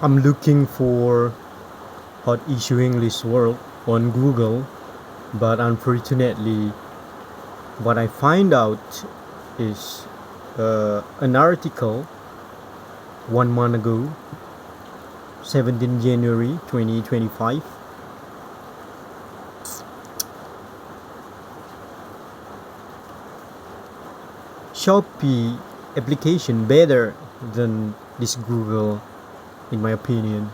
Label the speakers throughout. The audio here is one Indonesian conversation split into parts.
Speaker 1: I'm looking for hot issue English word on Google, but unfortunately, what I find out is an article 1 month ago, 17 January 2025. Shopee application better than this Google, in my opinion,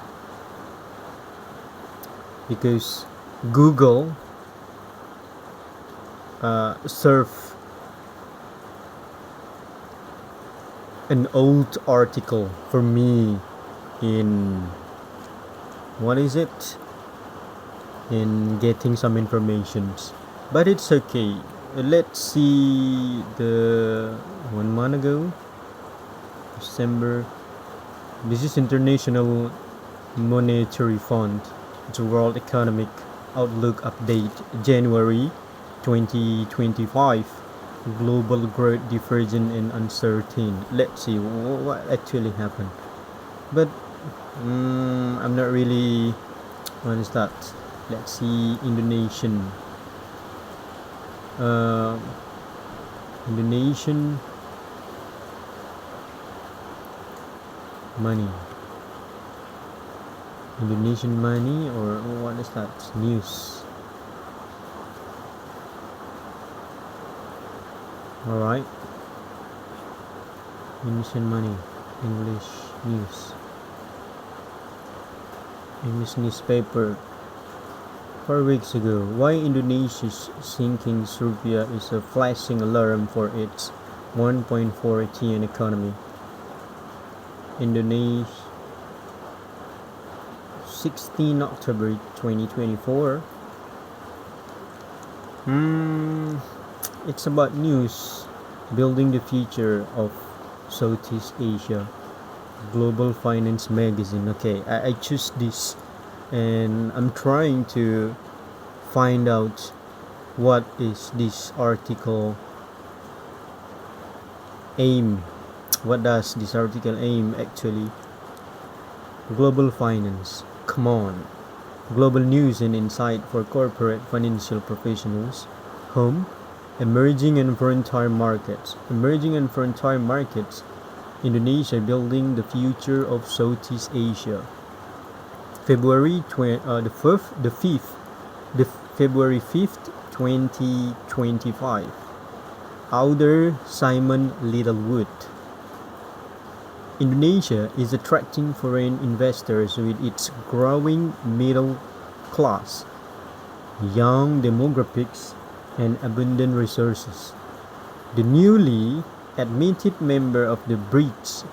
Speaker 1: because Google serve an old article for me in in getting some informations, but it's okay. Let's see the 1 month ago, December. This is International Monetary Fund. It's a World Economic Outlook update, January 2025. Global growth divergent and uncertain. Let's see what actually happened. But I'm not really. What is that? Let's see. Indonesian money. Indonesian money, or what is that? News. Alright. Indonesian money. English news. English newspaper. 4 weeks ago, why Indonesia's sinking rupiah is a flashing alarm for its 1.4 trillion economy. Indonesia, 16 October 2024. It's about news, building the future of Southeast Asia. Global Finance Magazine. Okay, I choose this, and I'm trying to find out what is this article aim. What does this article aim actually? Global finance. Come on. Global news and insight for corporate financial professionals. Home. Emerging and frontier markets. Indonesia building the future of Southeast Asia. February 5th, 2025. Author Simon Littlewood. Indonesia is attracting foreign investors with its growing middle class, young demographics, and abundant resources. The newly admitted member of the BRICS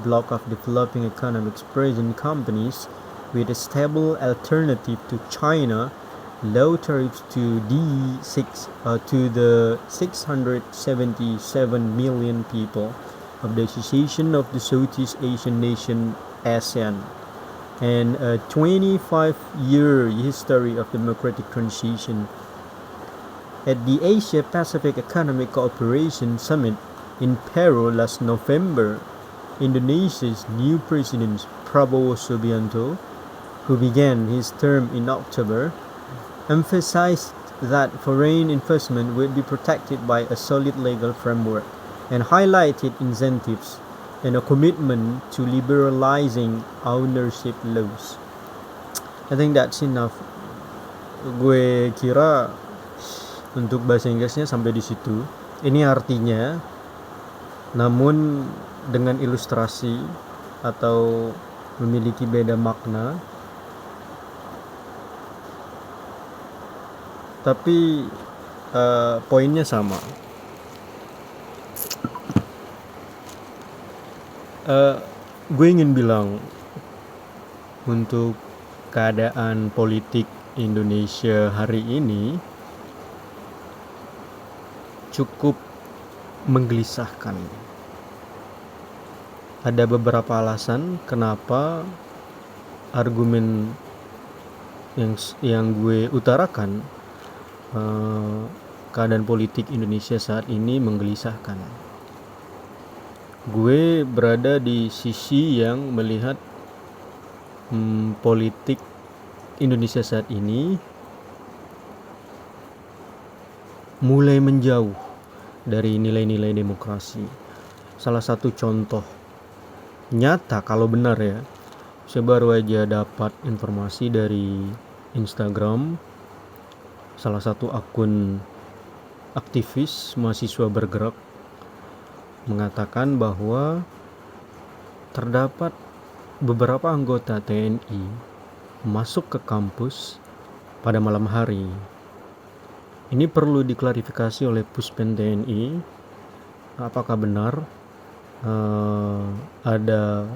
Speaker 1: bloc of developing economies present companies with a stable alternative to China, low tariffs to the 677 million people of the Association of the Southeast Asian Nation ASEAN, and a 25-year history of democratic transition. At the Asia Pacific Economic Cooperation Summit in Peru last November, Indonesia's new president Prabowo Subianto, who began his term in October, emphasized that foreign investment would be protected by a solid legal framework and highlighted incentives and a commitment to liberalizing ownership laws. I think that's enough. Gue kira untuk bahasa Inggrisnya sampai di situ. Ini artinya, namun dengan ilustrasi atau memiliki beda makna. Tapi poinnya sama. Gue ingin bilang, untuk keadaan politik Indonesia hari ini cukup menggelisahkan. Ada beberapa alasan kenapa argumen yang gue utarakan, keadaan politik Indonesia saat ini menggelisahkan. gue berada di sisi yang melihat politik Indonesia saat ini mulai menjauh dari nilai-nilai demokrasi. Salah satu contoh nyata kalau benar ya, saya baru aja dapat informasi dari Instagram salah satu akun aktivis mahasiswa bergerak mengatakan bahwa terdapat beberapa anggota TNI masuk ke kampus pada malam hari. Ini perlu diklarifikasi oleh Puspen TNI, apakah benar ada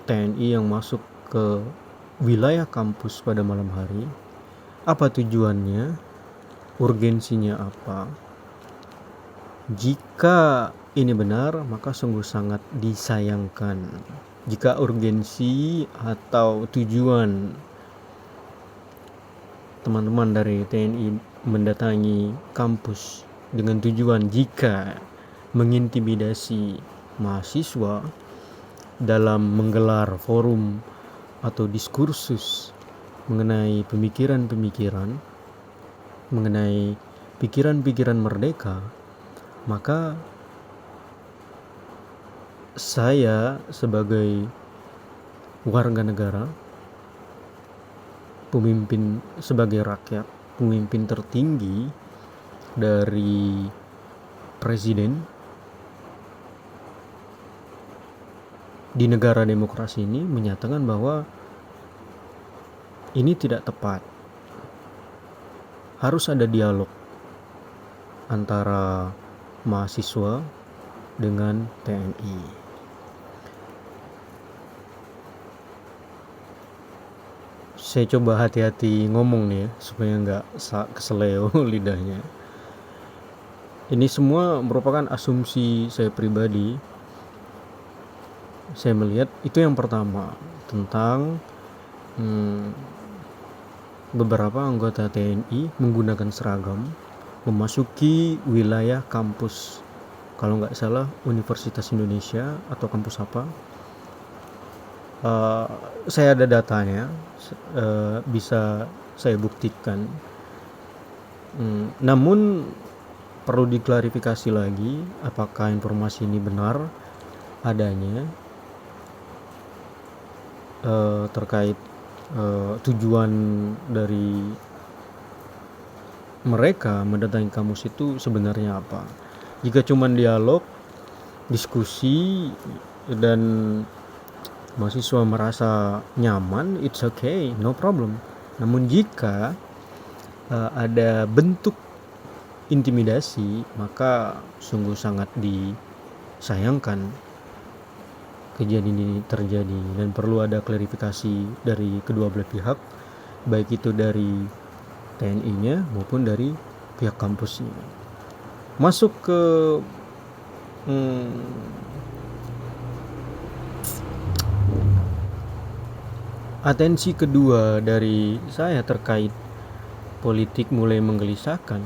Speaker 1: TNI yang masuk ke wilayah kampus pada malam hari, apa tujuannya, urgensinya apa. Jika ini benar, maka sungguh sangat disayangkan jika urgensi atau tujuan teman-teman dari TNI mendatangi kampus dengan tujuan jika mengintimidasi mahasiswa dalam menggelar forum atau diskursus mengenai pemikiran-pemikiran, mengenai pikiran-pikiran merdeka, maka saya sebagai warga negara, pemimpin sebagai rakyat, pemimpin tertinggi dari presiden di negara demokrasi ini menyatakan bahwa ini tidak tepat. Harus ada dialog antara mahasiswa dengan TNI. Saya coba hati-hati ngomong nih ya, supaya nggak keseleo lidahnya. Ini semua merupakan asumsi saya pribadi. Saya melihat itu yang pertama, tentang beberapa anggota TNI menggunakan seragam memasuki wilayah kampus, kalau nggak salah Universitas Indonesia atau kampus apa. Saya ada datanya, bisa saya buktikan. Namun perlu diklarifikasi lagi apakah informasi ini benar adanya terkait tujuan dari mereka mendatangi kampus itu sebenarnya apa. Jika cuma dialog, diskusi, dan mahasiswa merasa nyaman, it's okay, no problem. Namun jika ada bentuk intimidasi, maka sungguh sangat disayangkan kejadian ini terjadi, dan perlu ada klarifikasi dari kedua belah pihak, baik itu dari TNI-nya maupun dari pihak kampusnya. Masuk ke atensi kedua dari saya terkait politik mulai menggelisahkan,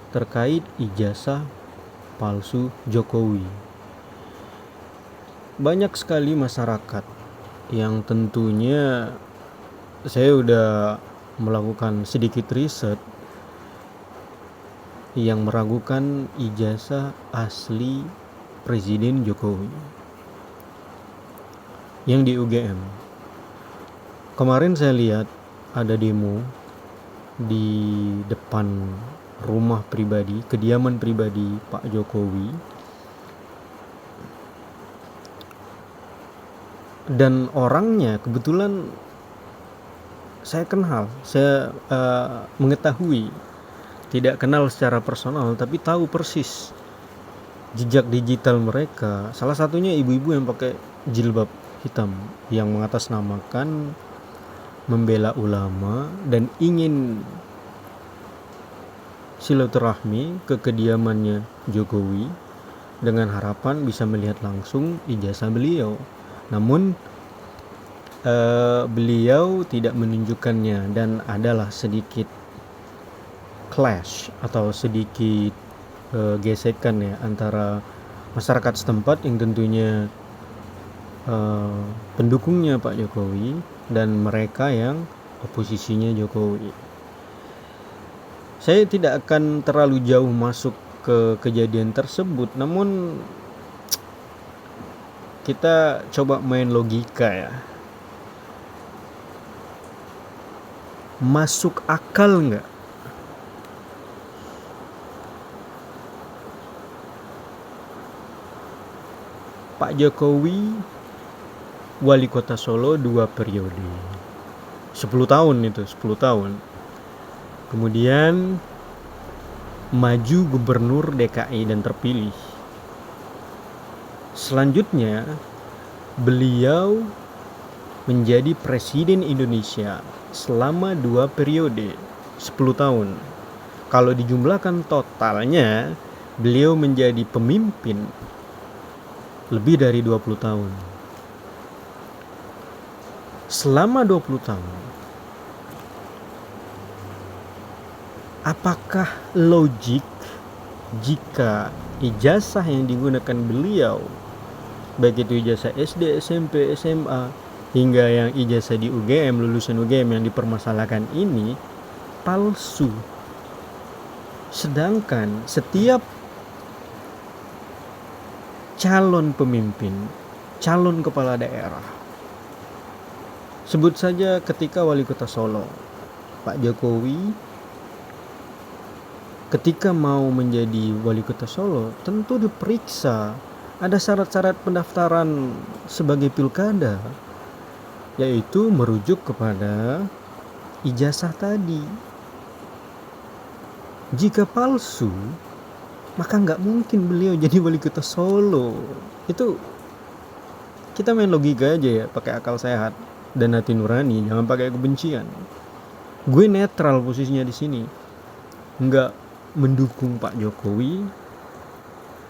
Speaker 1: terkait ijazah palsu Jokowi. Banyak sekali masyarakat yang tentunya saya udah melakukan sedikit riset yang meragukan ijazah asli Presiden Jokowi yang di UGM. Kemarin saya lihat ada demo di depan rumah pribadi, kediaman pribadi Pak Jokowi, dan orangnya kebetulan saya kenal, saya mengetahui, tidak kenal secara personal tapi tahu persis jejak digital mereka. Salah satunya ibu-ibu yang pakai jilbab hitam yang mengatasnamakan membela ulama dan ingin silaturahmi ke kediamannya Jokowi dengan harapan bisa melihat langsung ijazah beliau. Namun beliau tidak menunjukkannya, dan adalah sedikit clash atau sedikit gesekan ya antara masyarakat setempat yang tentunya pendukungnya Pak Jokowi dan mereka yang oposisinya Jokowi. Saya tidak akan terlalu jauh masuk ke kejadian tersebut, namun kita coba main logika ya. Masuk akal nggak? Pak Jokowi wali kota Solo 2 periode, 10 tahun itu, 10 tahun. Kemudian maju gubernur DKI dan terpilih. Selanjutnya beliau menjadi presiden Indonesia selama 2 periode, 10 tahun. Kalau dijumlahkan totalnya, beliau menjadi pemimpin lebih dari 20 tahun. Selama 20 tahun, apakah logik jika ijazah yang digunakan beliau, baik itu ijazah SD, SMP, SMA, hingga yang ijazah di UGM, lulusan UGM yang dipermasalahkan ini palsu. Sedangkan setiap calon pemimpin, calon kepala daerah, sebut saja ketika wali kota Solo, Pak Jokowi ketika mau menjadi wali kota Solo tentu diperiksa, ada syarat-syarat pendaftaran sebagai pilkada, yaitu merujuk kepada ijazah tadi. Jika palsu, maka nggak mungkin beliau jadi wali kota Solo. Itu kita main logika aja ya, pakai akal sehat dan hati nurani, jangan pakai kebencian. Gue netral posisinya di sini, nggak mendukung Pak Jokowi,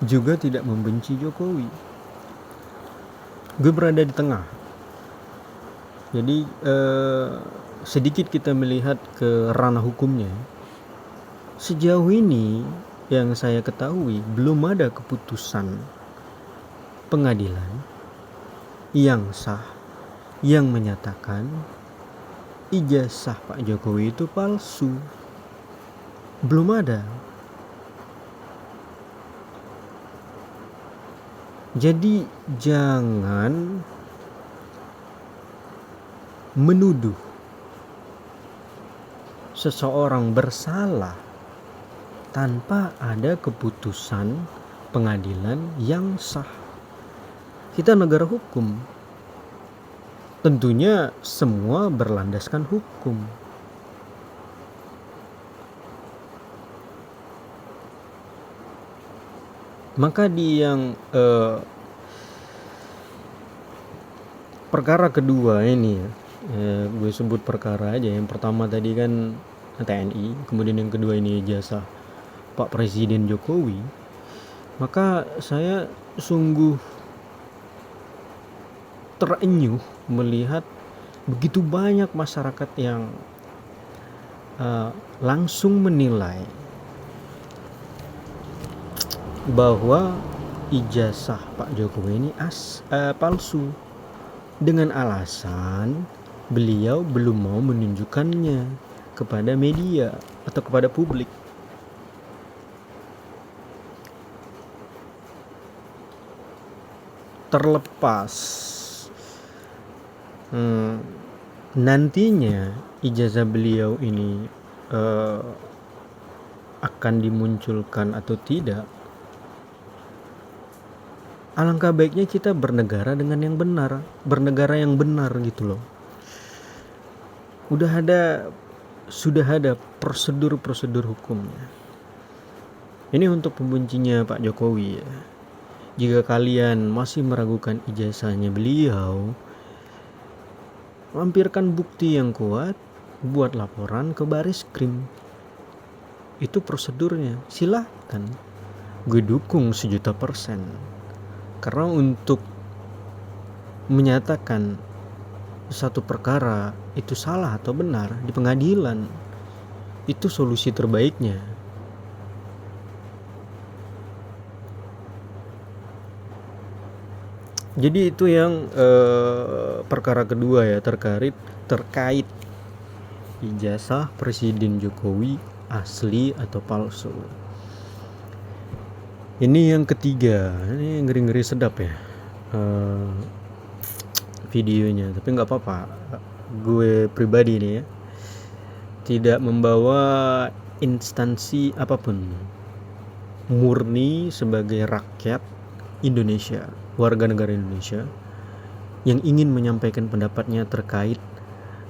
Speaker 1: juga tidak membenci Jokowi. Gue berada di tengah. Jadi sedikit kita melihat ke ranah hukumnya. Sejauh ini yang saya ketahui belum ada keputusan pengadilan yang sah yang menyatakan ijazah Pak Jokowi itu palsu. Belum ada. Jadi jangan menuduh seseorang bersalah tanpa ada keputusan pengadilan yang sah. Kita negara hukum. Tentunya semua berlandaskan hukum. Maka di yang perkara kedua ini ya, gue sebut perkara aja. Yang pertama tadi kan TNI, kemudian yang kedua ini ijazah Pak Presiden Jokowi. Maka saya sungguh terenyuh melihat begitu banyak masyarakat yang langsung menilai bahwa ijazah Pak Jokowi ini palsu, dengan alasan beliau belum mau menunjukkannya kepada media atau kepada publik. Terlepas nantinya ijazah beliau ini akan dimunculkan atau tidak, alangkah baiknya kita bernegara dengan yang benar, bernegara yang benar gitu loh. Sudah ada prosedur-prosedur hukumnya. Ini untuk pembencinya Pak Jokowi ya. Jika kalian masih meragukan ijazahnya beliau, lampirkan bukti yang kuat, buat laporan ke Bariskrim. Itu prosedurnya, silahkan. Gue dukung 1.000.000%. Karena untuk menyatakan satu perkara itu salah atau benar di pengadilan, itu solusi terbaiknya. Jadi itu yang perkara kedua ya, terkait ijazah Presiden Jokowi asli atau palsu. Ini yang ketiga, ini ngeri-ngeri sedap ya videonya, tapi nggak apa-apa. Gue pribadi nih ya, tidak membawa instansi apapun, murni sebagai rakyat Indonesia, warga negara Indonesia yang ingin menyampaikan pendapatnya terkait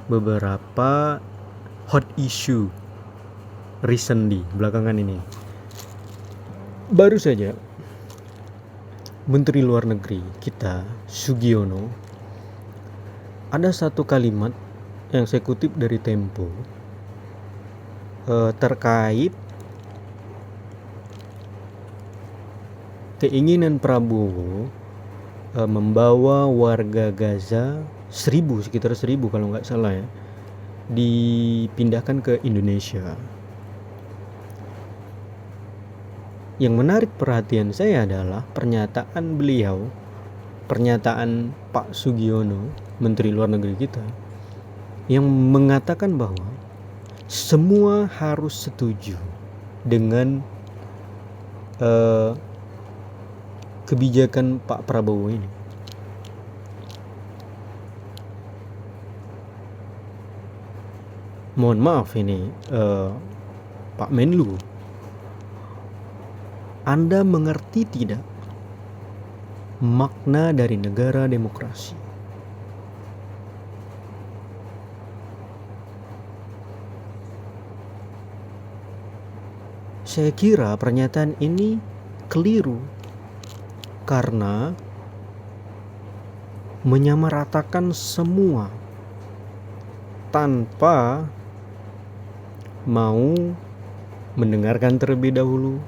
Speaker 1: beberapa hot issue recently, belakangan ini. Baru saja Menteri Luar Negeri kita, Sugiono, ada satu kalimat yang saya kutip dari Tempo terkait keinginan Prabowo membawa warga Gaza sekitar 1000 kalau nggak salah ya, dipindahkan ke Indonesia. Yang menarik perhatian saya adalah pernyataan Pak Sugiono, Menteri Luar Negeri kita, yang mengatakan bahwa semua harus setuju dengan kebijakan Pak Prabowo ini. Mohon maaf ini Pak Menlu, Anda mengerti tidak makna dari negara demokrasi? Saya kira pernyataan ini keliru karena menyamaratakan semua tanpa mau mendengarkan terlebih dahulu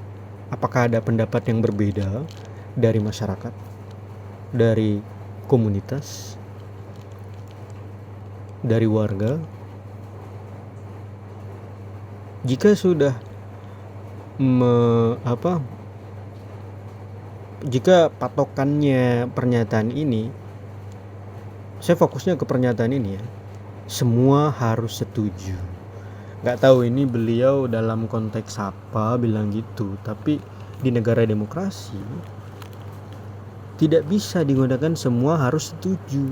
Speaker 1: apakah ada pendapat yang berbeda dari masyarakat, dari komunitas, dari warga. Jika sudah jika patokannya pernyataan ini, saya fokusnya ke pernyataan ini ya, semua harus setuju. Gak tahu ini beliau dalam konteks apa bilang gitu, tapi di negara demokrasi tidak bisa digunakan semua harus setuju.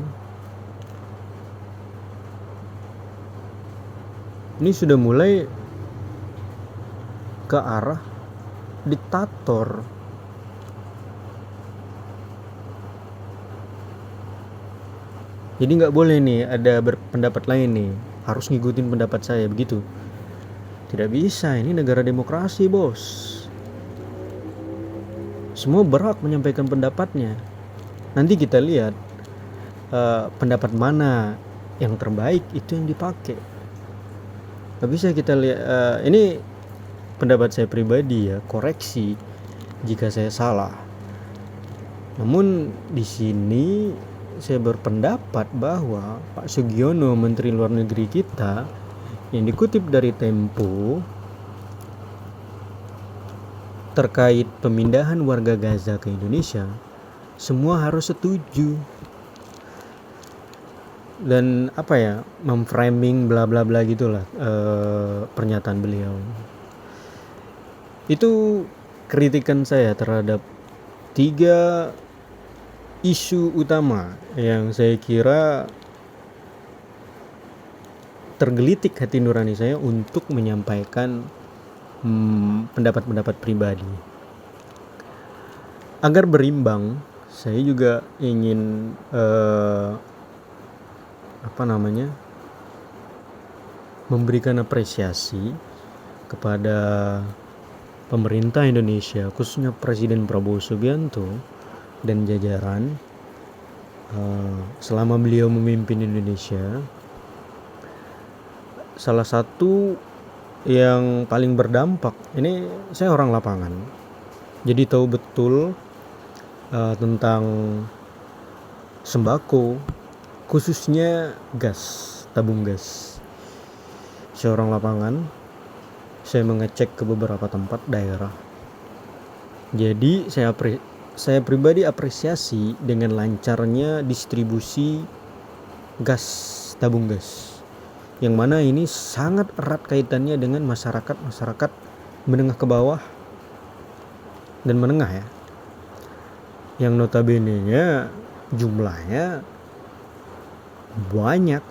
Speaker 1: Ini sudah mulai ke arah diktator. Jadi nggak boleh nih ada berpendapat lain nih, harus ngikutin pendapat saya begitu. Tidak bisa, ini negara demokrasi bos. Semua berhak menyampaikan pendapatnya. Nanti kita lihat pendapat mana yang terbaik, itu yang dipakai. Gak bisa kita lihat, ini pendapat saya pribadi ya, koreksi jika saya salah. Namun di sini saya berpendapat bahwa Pak Sugiono, Menteri Luar Negeri kita, yang dikutip dari Tempo terkait pemindahan warga Gaza ke Indonesia, semua harus setuju. Dan memframing bla bla bla gitulah pernyataan beliau. Itu kritikan saya terhadap 3 isu utama yang saya kira tergelitik hati nurani saya untuk menyampaikan pendapat-pendapat pribadi. Agar berimbang, saya juga ingin memberikan apresiasi kepada pemerintah Indonesia, khususnya Presiden Prabowo Subianto dan jajaran selama beliau memimpin Indonesia. Salah satu yang paling berdampak, ini saya orang lapangan, jadi tahu betul tentang sembako, khususnya gas, tabung gas. Saya orang lapangan, saya mengecek ke beberapa tempat daerah. Jadi saya saya pribadi apresiasi dengan lancarnya distribusi gas, tabung gas, yang mana ini sangat erat kaitannya dengan masyarakat menengah ke bawah dan menengah ya, yang notabene-nya jumlahnya banyak.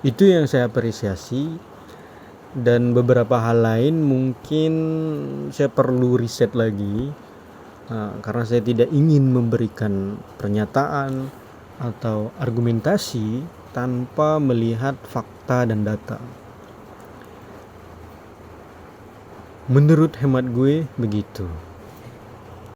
Speaker 1: Itu yang saya apresiasi. Dan beberapa hal lain mungkin saya perlu riset lagi, karena saya tidak ingin memberikan pernyataan atau argumentasi tanpa melihat fakta dan data. Menurut hemat gue begitu.